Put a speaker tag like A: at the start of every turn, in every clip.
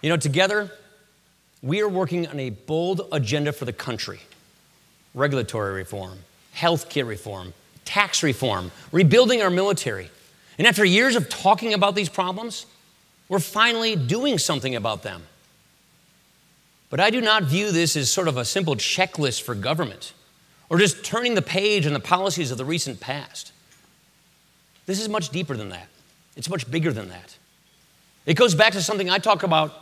A: Together, we are working on a bold agenda for the country. Regulatory reform, healthcare reform, tax reform, rebuilding our military. And after years of talking about these problems, we're finally doing something about them. But I do not view this as sort of a simple checklist for government or just turning the page on the policies of the recent past. This is much deeper than that. It's much bigger than that. It goes back to something I talked about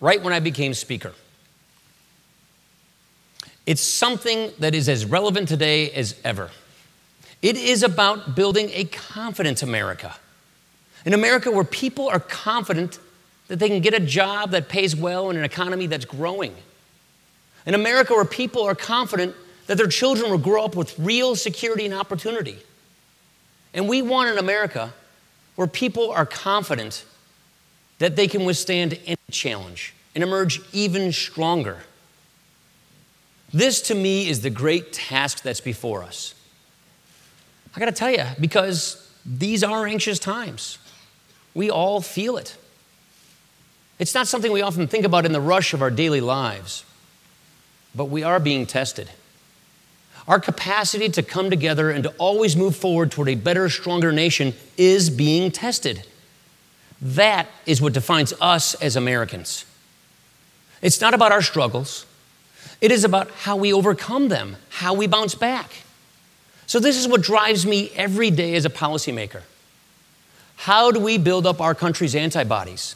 A: right when I became Speaker. It's something that is as relevant today as ever. It is about building a confident America. An America where people are confident that they can get a job that pays well in an economy that's growing. An America where people are confident that their children will grow up with real security and opportunity. And we want an America where people are confident that they can withstand any challenge and emerge even stronger. This, to me, is the great task that's before us. I gotta tell you, because these are anxious times. We all feel it. It's not something we often think about in the rush of our daily lives, but we are being tested. Our capacity to come together and to always move forward toward a better, stronger nation is being tested. That is what defines us as Americans. It's not about our struggles. It is about how we overcome them, how we bounce back. So this is what drives me every day as a policymaker. How do we build up our country's antibodies?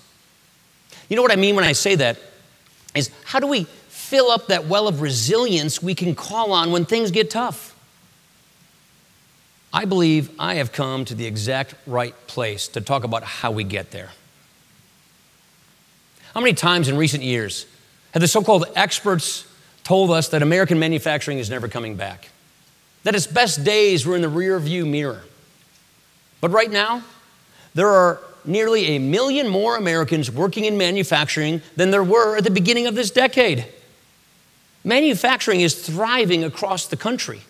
A: You know what I mean when I say that is how do we fill up that well of resilience we can call on when things get tough? I believe I have come to the exact right place to talk about how we get there. How many times in recent years have the so-called experts told us that American manufacturing is never coming back, that its best days were in the rear-view mirror? But right now, there are nearly 1 million more Americans working in manufacturing than there were at the beginning of this decade. Manufacturing is thriving across the country.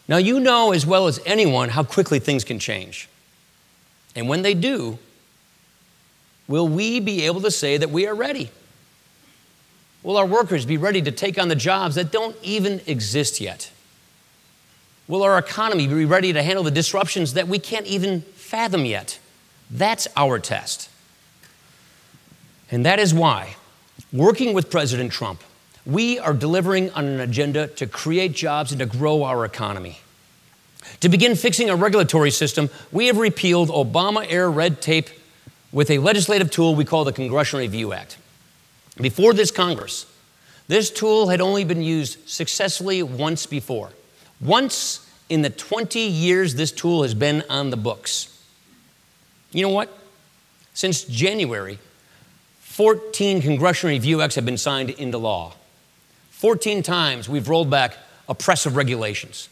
A: Now, you know as well as anyone how quickly things can change. And when they do, will we be able to say that we are ready? Will our workers be ready to take on the jobs that don't even exist yet? Will our economy be ready to handle the disruptions that we can't even fathom yet? That's our test. And that is why, working with President Trump, we are delivering on an agenda to create jobs and to grow our economy. To begin fixing our regulatory system, we have repealed Obama-era red tape with a legislative tool we call the Congressional Review Act. Before this Congress, this tool had only been used successfully once before. Once in the 20 years this tool has been on the books. You know what? Since January, 14 Congressional Review Acts have been signed into law. 14 times we've rolled back oppressive regulations.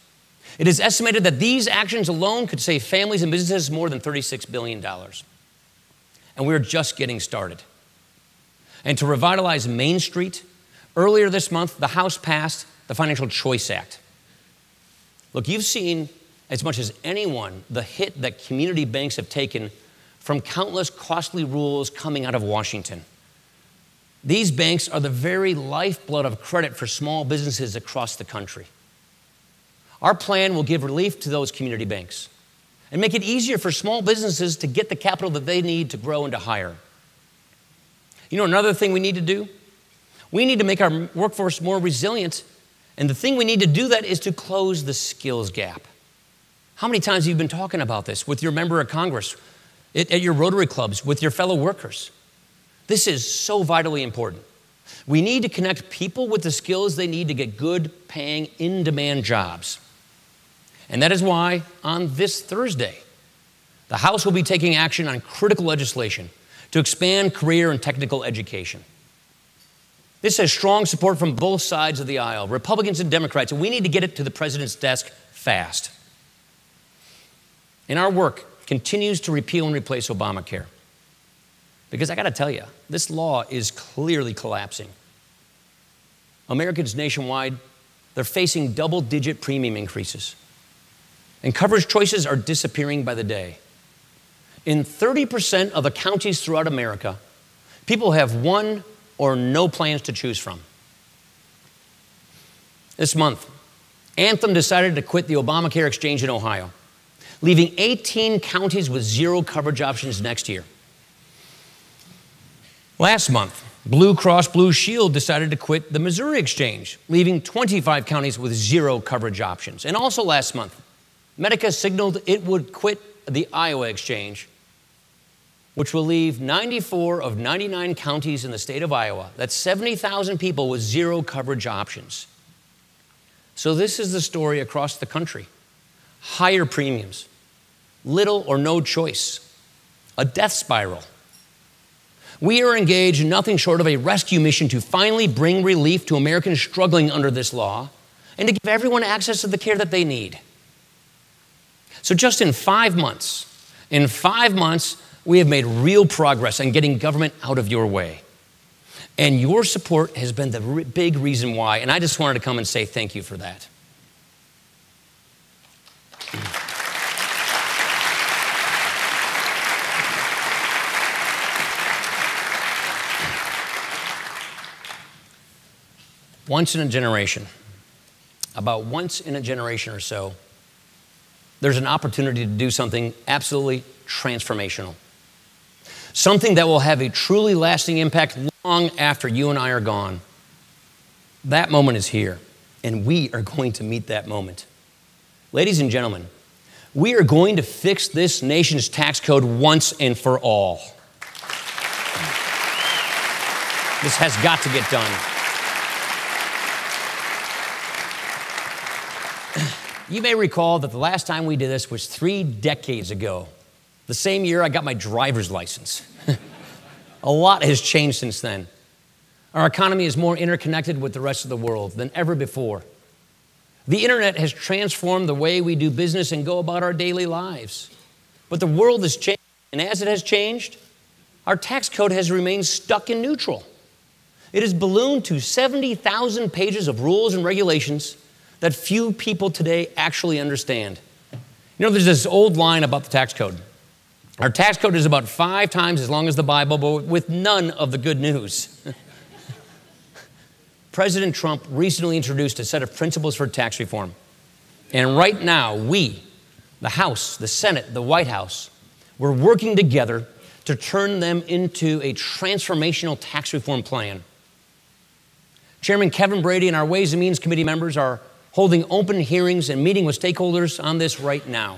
A: It is estimated that these actions alone could save families and businesses more than $36 billion. And we're just getting started. And to revitalize Main Street, earlier this month, the House passed the Financial Choice Act. Look, you've seen, as much as anyone, the hit that community banks have taken from countless costly rules coming out of Washington. These banks are the very lifeblood of credit for small businesses across the country. Our plan will give relief to those community banks and make it easier for small businesses to get the capital that they need to grow and to hire. You know, another thing we need to do? We need to make our workforce more resilient. And the thing we need to do that is to close the skills gap. How many times have you been talking about this with your member of Congress, at your Rotary clubs, with your fellow workers? This is so vitally important. We need to connect people with the skills they need to get good, paying, in-demand jobs. And that is why on this Thursday, the House will be taking action on critical legislation to expand career and technical education. This has strong support from both sides of the aisle, Republicans and Democrats, and we need to get it to the president's desk fast. And our work continues to repeal and replace Obamacare. Because I gotta tell you, this law is clearly collapsing. Americans nationwide, they're facing double-digit premium increases. And coverage choices are disappearing by the day. In 30% of the counties throughout America, People have one or no plans to choose from. This month, Anthem decided to quit the Obamacare exchange in Ohio, leaving 18 counties with zero coverage options next year. Last month, Blue Cross Blue Shield decided to quit the Missouri exchange, leaving 25 counties with zero coverage options. And also last month, Medica signaled it would quit the Iowa exchange, which will leave 94 of 99 counties in the state of Iowa. That's 70,000 people with zero coverage options. So this is the story across the country. Higher premiums, little or no choice, a death spiral. We are engaged in nothing short of a rescue mission to finally bring relief to Americans struggling under this law and to give everyone access to the care that they need. So just in 5 months, we have made real progress on getting government out of your way. And your support has been the big reason why, and I just wanted to come and say thank you for that. Once in a generation, about once in a generation or so, there's an opportunity to do something absolutely transformational. Something that will have a truly lasting impact long after you and I are gone. That moment is here, and we are going to meet that moment. Ladies and gentlemen, we are going to fix this nation's tax code once and for all. This has got to get done. You may recall that the last time we did this was 3 decades ago, the same year I got my driver's license. A lot has changed since then. Our economy is more interconnected with the rest of the world than ever before. The internet has transformed the way we do business and go about our daily lives. But the world has changed, and as it has changed, our tax code has remained stuck in neutral. It has ballooned to 70,000 pages of rules and regulations that few people today actually understand. You know, there's this old line about the tax code. Our tax code is about 5 times as long as the Bible, but with none of the good news. President Trump recently introduced a set of principles for tax reform. And right now, we, the House, the Senate, the White House, we're working together to turn them into a transformational tax reform plan. Chairman Kevin Brady and our Ways and Means Committee members are holding open hearings and meeting with stakeholders on this right now.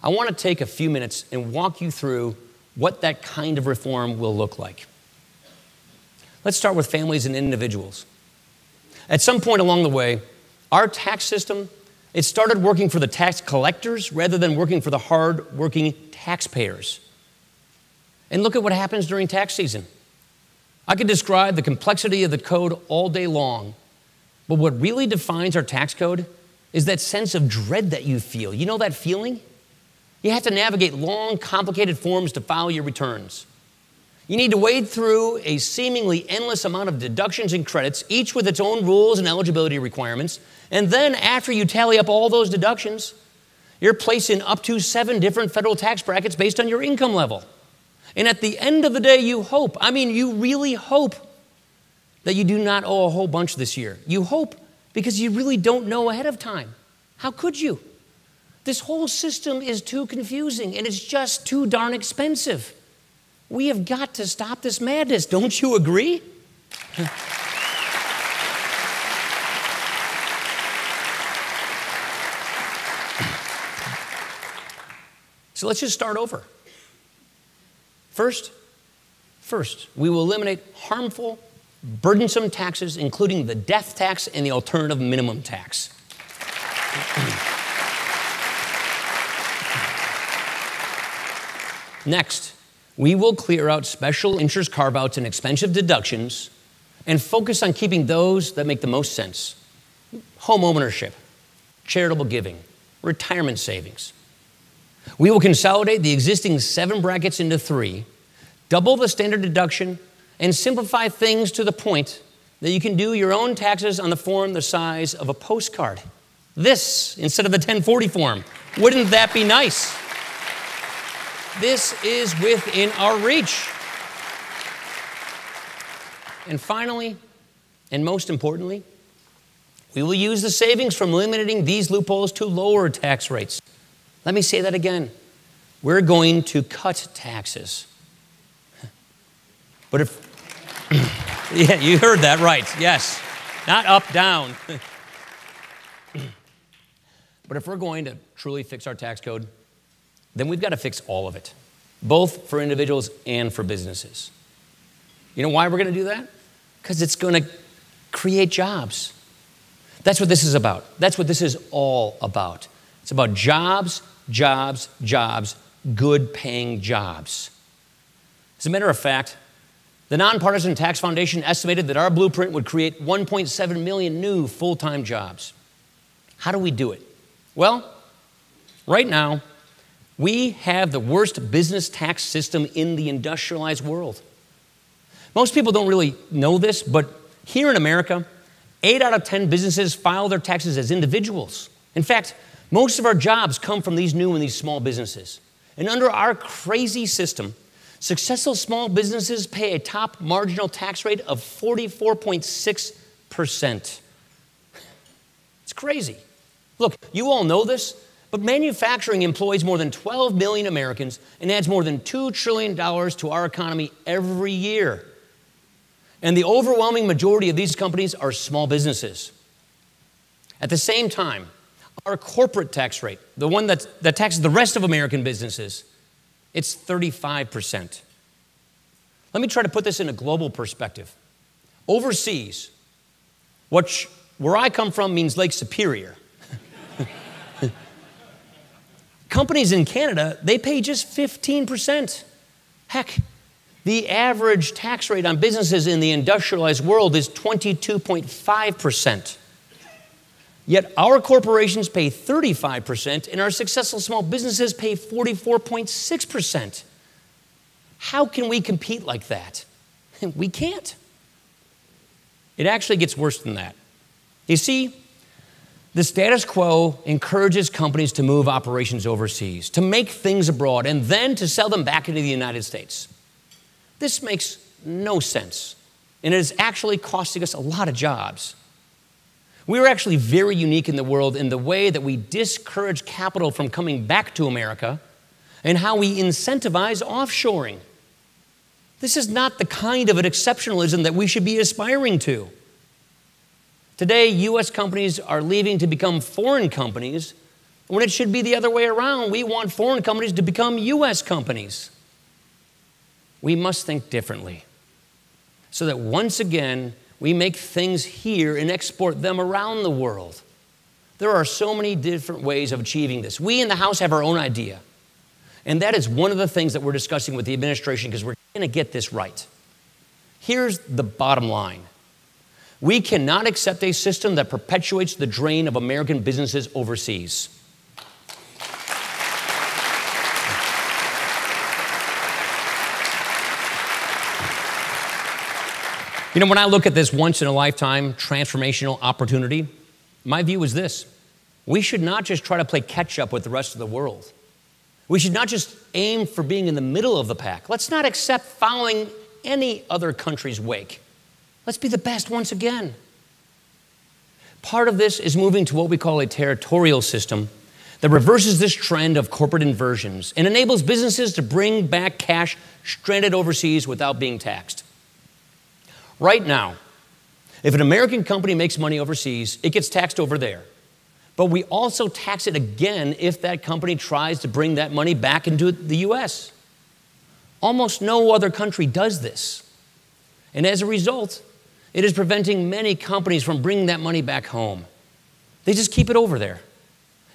A: I want to take a few minutes and walk you through what that kind of reform will look like. Let's start with families and individuals. At some point along the way, our tax system, it started working for the tax collectors rather than working for the hard-working taxpayers. And look at what happens during tax season. I could describe the complexity of the code all day long, but what really defines our tax code is that sense of dread that you feel. You know that feeling? You have to navigate long, complicated forms to file your returns. You need to wade through a seemingly endless amount of deductions and credits, each with its own rules and eligibility requirements. And then after you tally up all those deductions, you're placed in up to 7 different federal tax brackets based on your income level. And at the end of the day, you hope, you really hope that you do not owe a whole bunch this year. You hope because you really don't know ahead of time. How could you? This whole system is too confusing and it's just too darn expensive. We have got to stop this madness. Don't you agree? So let's just start over. First, we will eliminate harmful, burdensome taxes, including the death tax and the alternative minimum tax. Next, we will clear out special interest carve-outs and expensive deductions and focus on keeping those that make the most sense. Home ownership, charitable giving, retirement savings. We will consolidate the existing 7 brackets into 3, double the standard deduction, and simplify things to the point that you can do your own taxes on the form the size of a postcard. This instead of the 1040 form. Wouldn't that be nice? This is within our reach. And finally, and most importantly, we will use the savings from eliminating these loopholes to lower tax rates. Let me say that again. We're going to cut taxes. But if, yeah, you heard that right, yes. Not up, down. But if we're going to truly fix our tax code, then we've got to fix all of it, both for individuals and for businesses. You know why we're going to do that? Because it's going to create jobs. That's what this is about. That's what this is all about. It's about jobs, jobs, jobs, good paying jobs. As a matter of fact, the Nonpartisan Tax Foundation estimated that our blueprint would create 1.7 million new full-time jobs. How do we do it? Well, right now, we have the worst business tax system in the industrialized world. Most people don't really know this, but here in America, 8 out of 10 businesses file their taxes as individuals. In fact, most of our jobs come from these new and these small businesses. And under our crazy system, successful small businesses pay a top marginal tax rate of 44.6%. It's crazy. Look, you all know this, but manufacturing employs more than 12 million Americans and adds more than $2 trillion to our economy every year. And the overwhelming majority of these companies are small businesses. At the same time, our corporate tax rate, the one that taxes the rest of American businesses, it's 35%. Let me try to put this in a global perspective. Overseas, where I come from means Lake Superior. Companies in Canada, they pay just 15%. Heck, the average tax rate on businesses in the industrialized world is 22.5%. Yet our corporations pay 35% and our successful small businesses pay 44.6%. How can we compete like that? We can't. It actually gets worse than that. You see, the status quo encourages companies to move operations overseas, to make things abroad, and then to sell them back into the United States. This makes no sense, and it is actually costing us a lot of jobs. We are actually very unique in the world in the way that we discourage capital from coming back to America and how we incentivize offshoring. This is not the kind of an exceptionalism that we should be aspiring to. Today, U.S. companies are leaving to become foreign companies when it should be the other way around. We want foreign companies to become U.S. companies. We must think differently so that once again, we make things here and export them around the world. There are so many different ways of achieving this. We in the House have our own idea. And that is one of the things that we're discussing with the administration because we're going to get this right. Here's the bottom line. We cannot accept a system that perpetuates the drain of American businesses overseas. You know, when I look at this once-in-a-lifetime transformational opportunity, my view is this. We should not just try to play catch-up with the rest of the world. We should not just aim for being in the middle of the pack. Let's not accept following any other country's wake. Let's be the best once again. Part of this is moving to what we call a territorial system that reverses this trend of corporate inversions and enables businesses to bring back cash stranded overseas without being taxed. Right now, if an American company makes money overseas, it gets taxed over there. But we also tax it again if that company tries to bring that money back into the U.S. Almost no other country does this. And as a result, it is preventing many companies from bringing that money back home. They just keep it over there.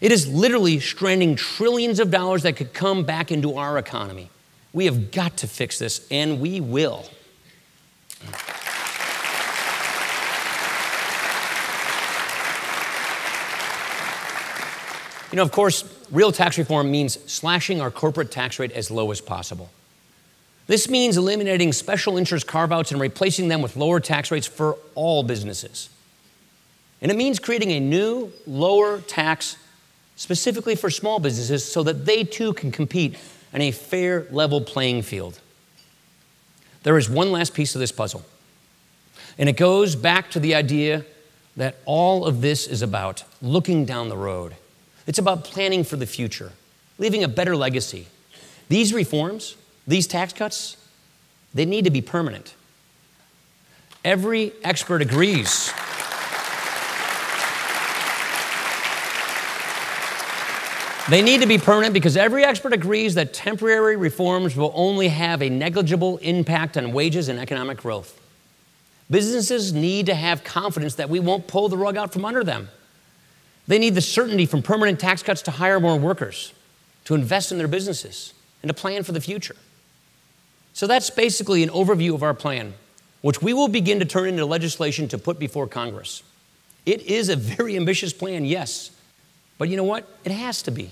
A: It is literally stranding trillions of dollars that could come back into our economy. We have got to fix this, and we will. You know, of course, real tax reform means slashing our corporate tax rate as low as possible. This means eliminating special interest carve-outs and replacing them with lower tax rates for all businesses. And it means creating a new, lower tax specifically for small businesses so that they too can compete on a fair, level playing field. There is one last piece of this puzzle. And it goes back to the idea that all of this is about looking down the road. It's about planning for the future, leaving a better legacy. These reforms, these tax cuts, they need to be permanent. Every expert agrees. They need to be permanent because every expert agrees that temporary reforms will only have a negligible impact on wages and economic growth. Businesses need to have confidence that we won't pull the rug out from under them. They need the certainty from permanent tax cuts to hire more workers, to invest in their businesses, and to plan for the future. So that's basically an overview of our plan, which we will begin to turn into legislation to put before Congress. It is a very ambitious plan, yes, but you know what? It has to be.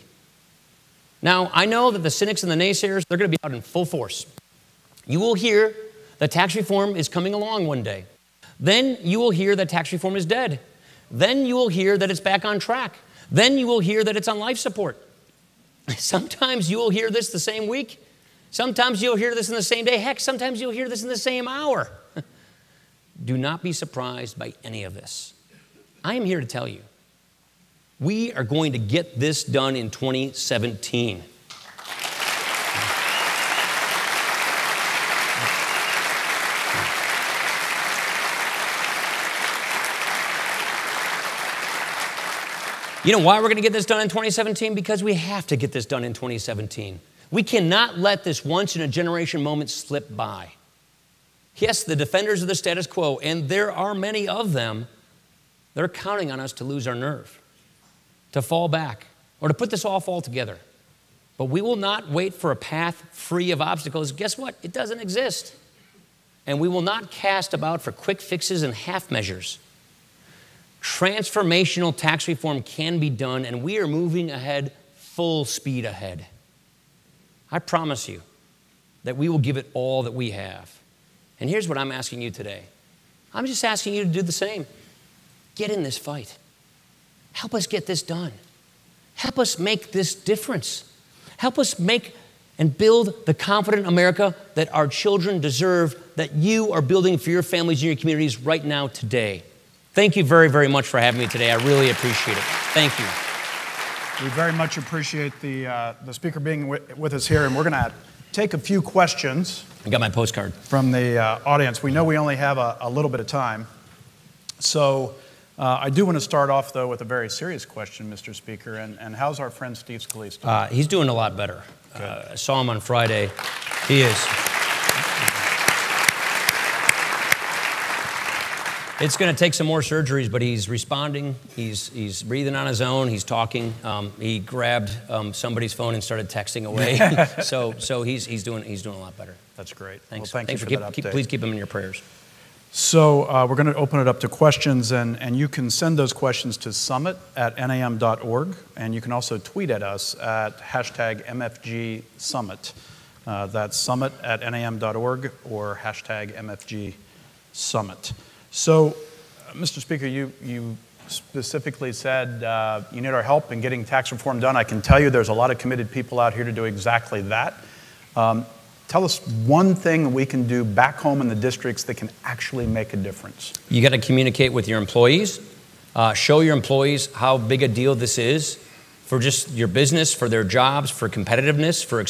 A: Now, I know that the cynics and the naysayers, they're going to be out in full force. You will hear that tax reform is coming along one day. Then you will hear that tax reform is dead. Then you will hear that it's back on track. Then you will hear that it's on life support. Sometimes you will hear this the same week. Sometimes you'll hear this in the same day. Heck, sometimes you'll hear this in the same hour. Do not be surprised by any of this. I am here to tell you, we are going to get this done in 2017. You know why we're going to get this done in 2017? Because we have to get this done in 2017. We cannot let this once-in-a-generation moment slip by. Yes, the defenders of the status quo, and there are many of them, they're counting on us to lose our nerve, to fall back, or to put this off altogether. But we will not wait for a path free of obstacles. Guess what? It doesn't exist. And we will not cast about for quick fixes and half measures. Transformational tax reform can be done, and we are moving ahead full speed ahead. I promise you that we will give it all that we have. And here's what I'm asking you today. I'm just asking you to do the same. Get in this fight. Help us get this done. Help us make this difference. Help us make and build the confident America that our children deserve, that you are building for your families and your communities right now today. Thank you very, very much for having me today. I really appreciate it. Thank you.
B: We very much appreciate the speaker being with us here, and we're going to take a few questions.
A: I got my postcard.
B: From the audience. We know we only have a little bit of time. So I do want to start off, though, with a very serious question, Mr. Speaker, and how's our friend Steve Scalise doing?
A: He's doing a lot better. I saw him on Friday. He is. It's going to take some more surgeries, but he's responding. He's breathing on his own. He's talking. He grabbed somebody's phone and started texting away. so he's doing a lot better.
B: That's great.
A: Thanks.
B: Well, thank you for that update.
A: Please keep him in your prayers.
B: So we're going to open it up to questions, and you can send those questions to summit@nam.org, and you can also tweet at us at #MFGSummit. That's summit@nam.org or #MFGSummit. So, Mr. Speaker, you specifically said you need our help in getting tax reform done. I can tell you there's a lot of committed people out here to do exactly that. Tell us one thing we can do back home in the districts that can actually make a difference. You
A: got to communicate with your employees. Show your employees how big a deal this is for just your business, for their jobs, for competitiveness, for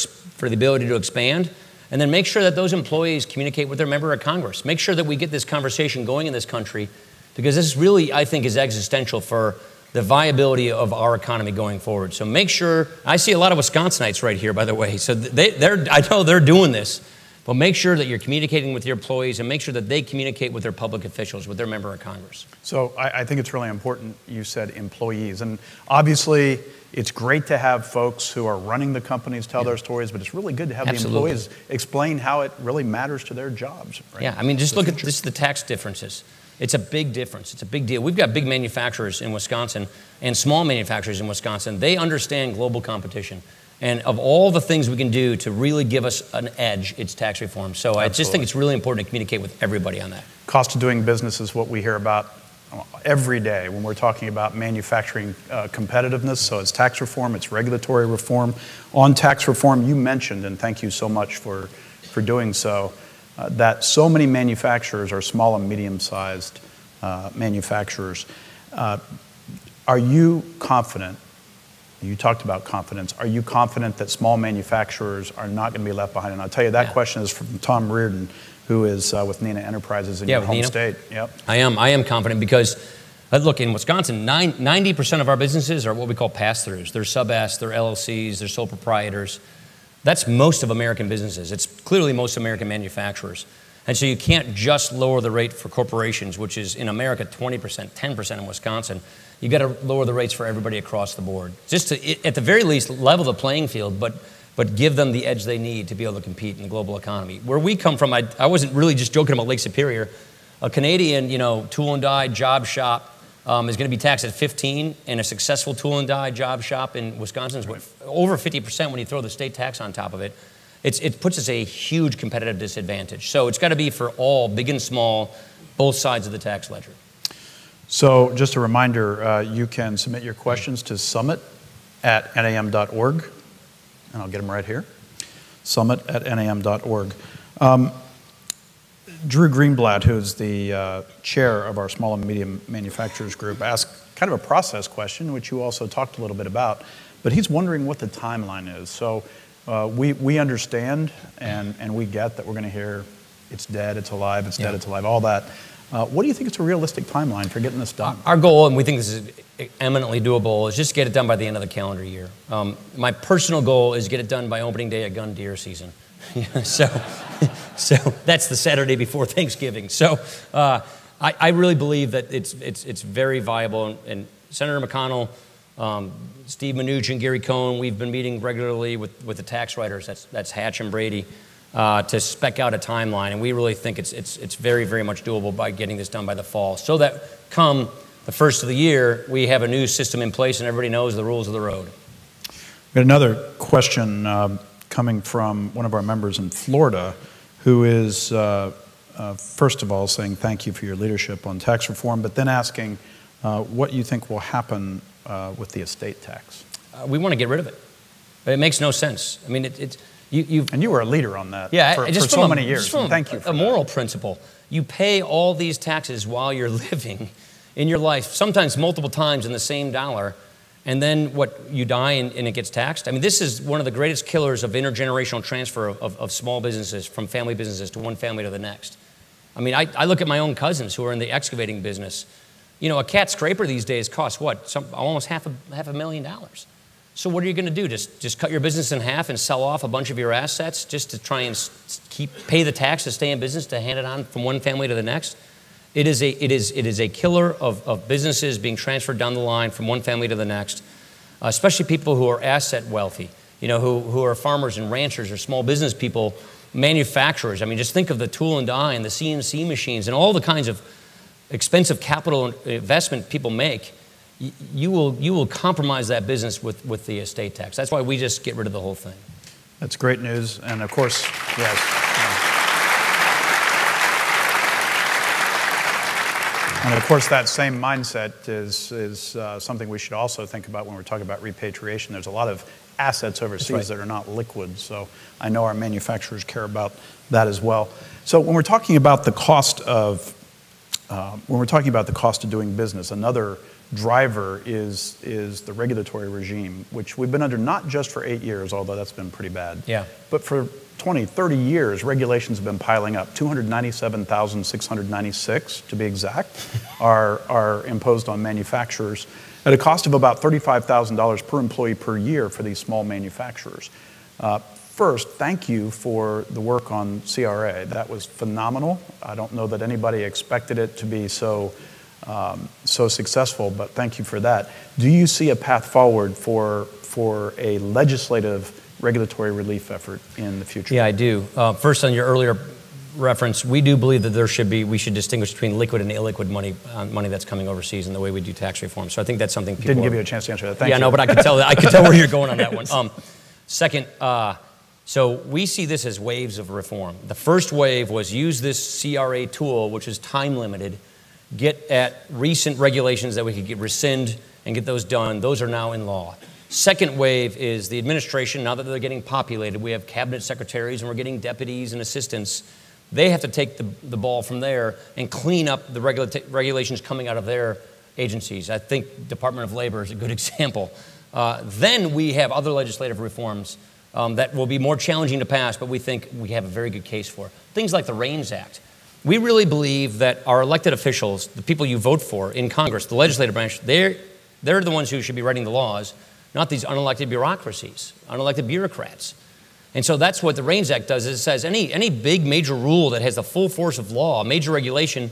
A: the ability to expand. And then make sure that those employees communicate with their member of Congress. Make sure that we get this conversation going in this country, because this really, I think, is existential for the viability of our economy going forward. So make sure, I see a lot of Wisconsinites right here, by the way, so I know they're doing this, but make sure that you're communicating with your employees and make sure that they communicate with their public officials, with their member of Congress.
B: So I think it's really important you said employees, and obviously it's great to have folks who are running the companies tell their stories, but it's really good to have the employees explain how it really matters to their jobs. Right?
A: Yeah, I mean, just look at the tax differences. It's a big difference. It's a big deal. We've got big manufacturers in Wisconsin and small manufacturers in Wisconsin. They understand global competition. And of all the things we can do to really give us an edge, it's tax reform. So I just think it's really important to communicate with everybody on that.
B: Cost of doing business is what we hear about every day when we're talking about manufacturing competitiveness. So it's tax reform, it's regulatory reform. On tax reform, you mentioned, and thank you so much for doing so, that so many manufacturers are small and medium-sized manufacturers. Are you confident? You talked about confidence. Are you confident that small manufacturers are not going to be left behind? And I'll tell you, that question is from Tom Reardon, who is with Neenah Enterprises in your home state. Yep.
A: I am confident because, look, in Wisconsin, 90% of our businesses are what we call pass-throughs. They're sub-S, they're LLCs, they're sole proprietors. That's most of American businesses. It's clearly most American manufacturers. And so you can't just lower the rate for corporations, which is in America 20%, 10% in Wisconsin. You got to lower the rates for everybody across the board, just to, at the very least, level the playing field, but give them the edge they need to be able to compete in the global economy. Where we come from, I wasn't really just joking about Lake Superior. A Canadian, tool and die job shop is going to be taxed at 15, and a successful tool and die job shop in Wisconsin is over 50% when you throw the state tax on top of it. It puts us a huge competitive disadvantage. So it's got to be for all, big and small, both sides of the tax ledger.
B: So just a reminder, you can submit your questions to summit@nam.org, and I'll get them right here, summit@nam.org. Drew Greenblatt, who's the chair of our Small and Medium Manufacturers Group, asked kind of a process question, which you also talked a little bit about, but he's wondering what the timeline is. So we understand and we get that we're going to hear it's dead, it's alive, it's dead, it's alive, all that. What do you think is a realistic timeline for getting this done?
A: Our goal, and we think this is eminently doable, is just get it done by the end of the calendar year. My personal goal is get it done by opening day of gun deer season. So that's the Saturday before Thanksgiving. So I really believe that it's very viable. And Senator McConnell, Steve Mnuchin, Gary Cohn, we've been meeting regularly with the tax writers. That's Hatch and Brady. To spec out a timeline, and we really think it's very, very much doable by getting this done by the fall, so that come the first of the year, we have a new system in place and everybody knows the rules of the road.
B: We got another question coming from one of our members in Florida, who is, first of all, saying thank you for your leadership on tax reform, but then asking what you think will happen with the estate tax.
A: We want to get rid of it. It makes no sense. I mean,
B: and you were a leader on that for so many years. Thank you for
A: a moral principle. You pay all these taxes while you're living in your life, sometimes multiple times in the same dollar, and then you die and it gets taxed. I mean, this is one of the greatest killers of intergenerational transfer of small businesses from family businesses to one family to the next. I mean, I look at my own cousins who are in the excavating business. A cat scraper these days costs what? Almost half a million dollars. So what are you going to do? Just cut your business in half and sell off a bunch of your assets just to try and pay the tax to stay in business, to hand it on from one family to the next? It is a killer of businesses being transferred down the line from one family to the next, especially people who are asset wealthy, who are farmers and ranchers or small business people, manufacturers. I mean, just think of the tool and die and the CNC machines and all the kinds of expensive capital investment people make. You will compromise that business with the estate tax. That's why we just get rid of the whole thing.
B: That's great news. And of course, yes. And of course, that same mindset is something we should also think about when we're talking about repatriation. There's a lot of assets overseas that are not liquid. So I know our manufacturers care about that as well. So when we're talking about the cost of doing business, another driver is the regulatory regime, which we've been under not just for 8 years, although that's been pretty bad.
A: Yeah.
B: But for 20, 30 years, regulations have been piling up. 297,696, to be exact, are imposed on manufacturers at a cost of about $35,000 per employee per year for these small manufacturers. First, thank you for the work on CRA. That was phenomenal. I don't know that anybody expected it to be so successful, but thank you for that. Do you see a path forward for a legislative regulatory relief effort in the future?
A: Yeah, I do. First, on your earlier reference, we do believe that we should distinguish between liquid and illiquid money that's coming overseas in the way we do tax reform. So I think that's something people
B: didn't give you a chance to answer that. Thank you.
A: Yeah, no, but I could tell where you're going on that one. Second, so we see this as waves of reform. The first wave was use this CRA tool, which is time limited, get at recent regulations that we could rescind and get those done. Those are now in law. Second wave is the administration. Now that they're getting populated, we have cabinet secretaries and we're getting deputies and assistants. They have to take the ball from there and clean up the regulations coming out of their agencies. I think Department of Labor is a good example. Then we have other legislative reforms that will be more challenging to pass, but we think we have a very good case for. Things like the REINS Act. We really believe that our elected officials, the people you vote for in Congress, the legislative branch, they're the ones who should be writing the laws, not these unelected bureaucracies, unelected bureaucrats. And so that's what the REINS Act does, is it says any big major rule that has the full force of law, major regulation,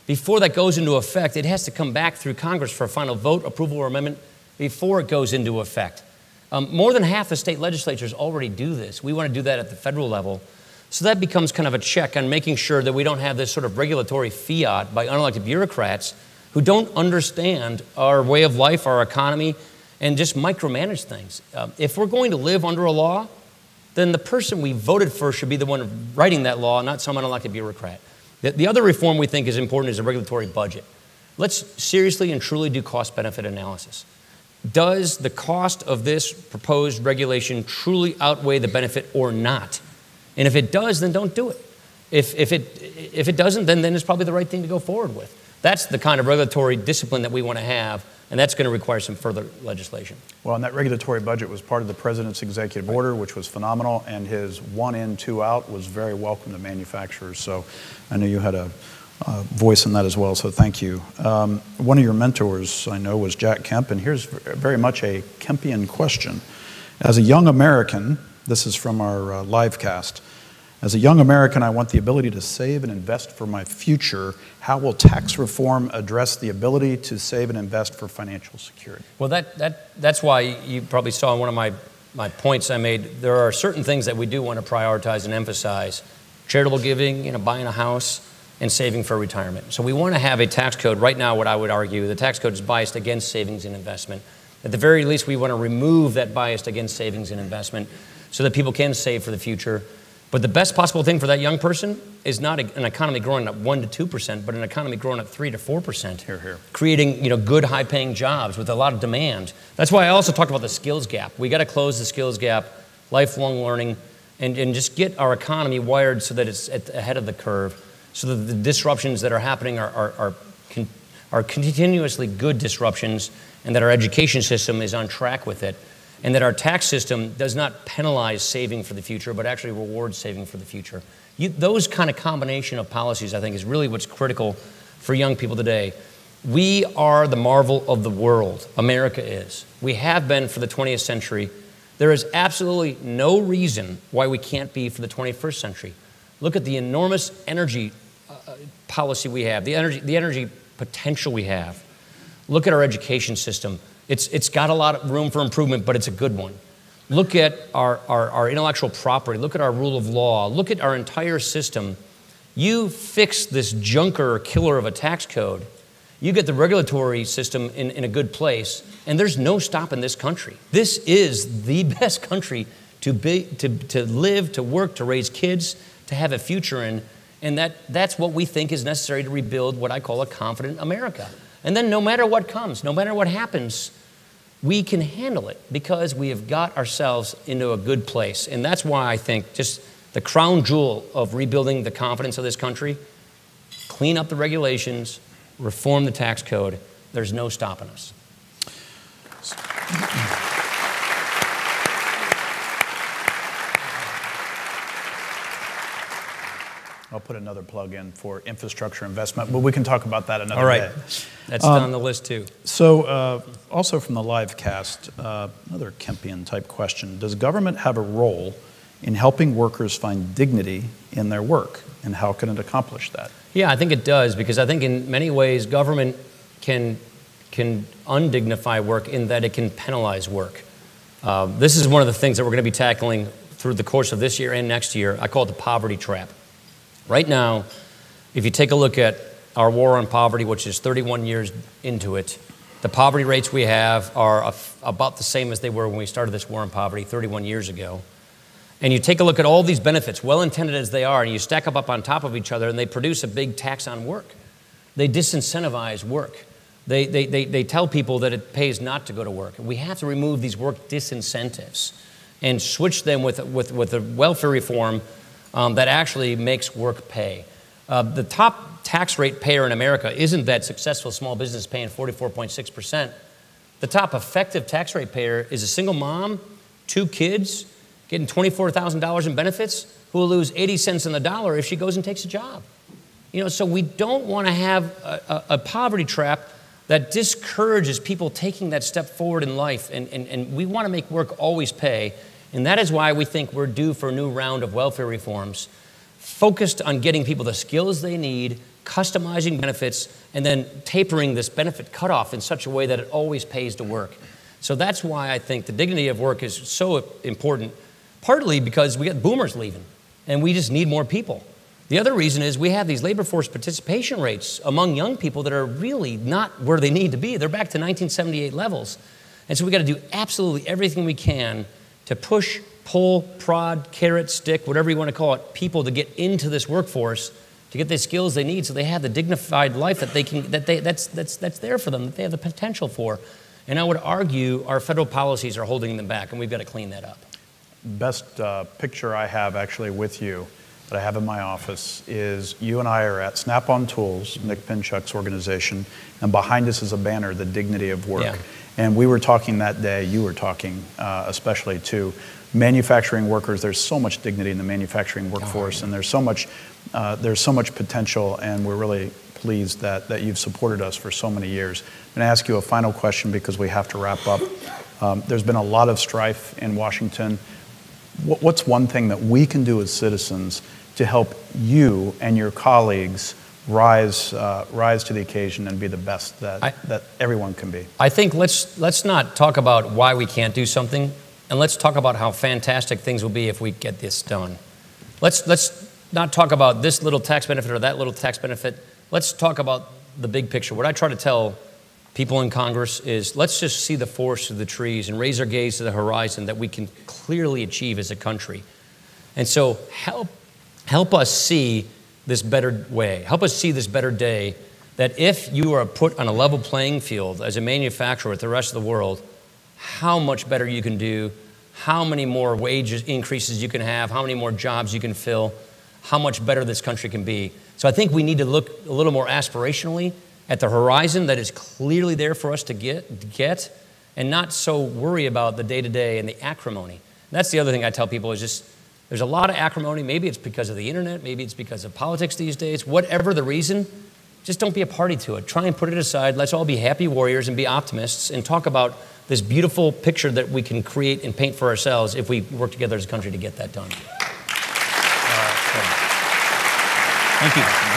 A: before that goes into effect, it has to come back through Congress for a final vote, approval, or amendment before it goes into effect. More than half the state legislatures already do this. We want to do that at the federal level. So that becomes kind of a check on making sure that we don't have this sort of regulatory fiat by unelected bureaucrats who don't understand our way of life, our economy, and just micromanage things. If we're going to live under a law, then the person we voted for should be the one writing that law, not some unelected bureaucrat. The other reform we think is important is a regulatory budget. Let's seriously and truly do cost-benefit analysis. Does the cost of this proposed regulation truly outweigh the benefit or not? And if it does, then don't do it. If it doesn't, then it's probably the right thing to go forward with. That's the kind of regulatory discipline that we want to have, and that's going to require some further legislation.
B: Well, and that regulatory budget was part of the president's executive order, which was phenomenal, and his 1 in, 2 out was very welcome to manufacturers. So I know you had a voice in that as well, so thank you. One of your mentors, I know, was Jack Kemp, and here's very much a Kempian question. As a young American, this is from our live cast, as a young American, I want the ability to save and invest for my future. How will tax reform address the ability to save and invest for financial security?
A: Well, that's why you probably saw in one of my points I made, there are certain things that we do want to prioritize and emphasize. Charitable giving, buying a house, and saving for retirement. So we want to have a tax code. Right now, what I would argue, the tax code is biased against savings and investment. At the very least, we want to remove that bias against savings and investment so that people can save for the future. But the best possible thing for that young person is not an economy growing at 1% to 2%, but an economy growing at 3% to 4%.
B: Here, here.
A: Creating good, high-paying jobs with a lot of demand. That's why I also talked about the skills gap. We got to close the skills gap, lifelong learning, and just get our economy wired so that it's ahead of the curve, so that the disruptions that are happening are continuously good disruptions, and that our education system is on track with it. And that our tax system does not penalize saving for the future, but actually rewards saving for the future. Those kind of combination of policies, I think, is really what's critical for young people today. We are the marvel of the world. America is. We have been for the 20th century. There is absolutely no reason why we can't be for the 21st century. Look at the enormous energy policy we have, the energy potential we have. Look at our education system. It's got a lot of room for improvement, but it's a good one. Look at our intellectual property. Look at our rule of law. Look at our entire system. You fix this junker or killer of a tax code, you get the regulatory system in a good place, and there's no stopping this country. This is the best country to live, to work, to raise kids, to have a future in, and that's what we think is necessary to rebuild what I call a confident America. And then no matter what comes, no matter what happens, we can handle it because we have got ourselves into a good place. And that's why I think just the crown jewel of rebuilding the confidence of this country, clean up the regulations, reform the tax code, there's no stopping us.
B: I'll put another plug in for infrastructure investment, but we can talk about that another day.
A: All right. That's on the list too.
B: So also from the live cast, another Kempian type question. Does government have a role in helping workers find dignity in their work, and how can it accomplish that?
A: Yeah, I think it does, because I think in many ways government can undignify work in that it can penalize work. This is one of the things that we're going to be tackling through the course of this year and next year. I call it the poverty trap. Right now, if you take a look at our war on poverty, which is 31 years into it, the poverty rates we have are about the same as they were when we started this war on poverty 31 years ago. And you take a look at all these benefits, well-intended as they are, and you stack them up on top of each other, and they produce a big tax on work. They disincentivize work. They tell people that it pays not to go to work. We have to remove these work disincentives and switch them with a welfare reform that actually makes work pay. The top tax rate payer in America isn't that successful small business paying 44.6%. The top effective tax rate payer is a single mom, 2 kids, getting $24,000 in benefits, who will lose 80 cents on the dollar if she goes and takes a job. So we don't want to have a poverty trap that discourages people taking that step forward in life. And we want to make work always pay. And that is why we think we're due for a new round of welfare reforms focused on getting people the skills they need, customizing benefits, and then tapering this benefit cutoff in such a way that it always pays to work. So that's why I think the dignity of work is so important, partly because we got boomers leaving, and we just need more people. The other reason is we have these labor force participation rates among young people that are really not where they need to be. They're back to 1978 levels. And so we got to do absolutely everything we can to push, pull, prod, carrot, stick, whatever you want to call it, people to get into this workforce, to get the skills they need so they have the dignified life that they can, that's there for them, that they have the potential for. And I would argue our federal policies are holding them back, and we've got to clean that up.
B: Best picture I have actually with you that I have in my office is you and I are at Snap-on Tools, Nick Pinchuk's organization, and behind us is a banner, The Dignity of Work.
A: Yeah.
B: And we were talking that day, you were talking especially to manufacturing workers. There's so much dignity in the manufacturing workforce, and there's so much potential, and we're really pleased that you've supported us for so many years. I'm going to ask you a final question because we have to wrap up. There's been a lot of strife in Washington. What's one thing that we can do as citizens to help you and your colleagues rise to the occasion and be the best that everyone can be?
A: I think let's not talk about why we can't do something, and let's talk about how fantastic things will be if we get this done. Let's not talk about this little tax benefit or that little tax benefit. Let's talk about the big picture. What I try to tell people in Congress is let's just see the forest through the trees and raise our gaze to the horizon that we can clearly achieve as a country. And so help us see this better way. Help us see this better day, that if you are put on a level playing field as a manufacturer with the rest of the world, how much better you can do, how many more wage increases you can have, how many more jobs you can fill, how much better this country can be. So I think we need to look a little more aspirationally at the horizon that is clearly there for us to get, and not so worry about the day-to-day and the acrimony. And that's the other thing I tell people is just, there's a lot of acrimony. Maybe it's because of the internet, maybe it's because of politics these days. Whatever the reason, just don't be a party to it. Try and put it aside. Let's all be happy warriors and be optimists and talk about this beautiful picture that we can create and paint for ourselves if we work together as a country to get that done.
B: Thank you.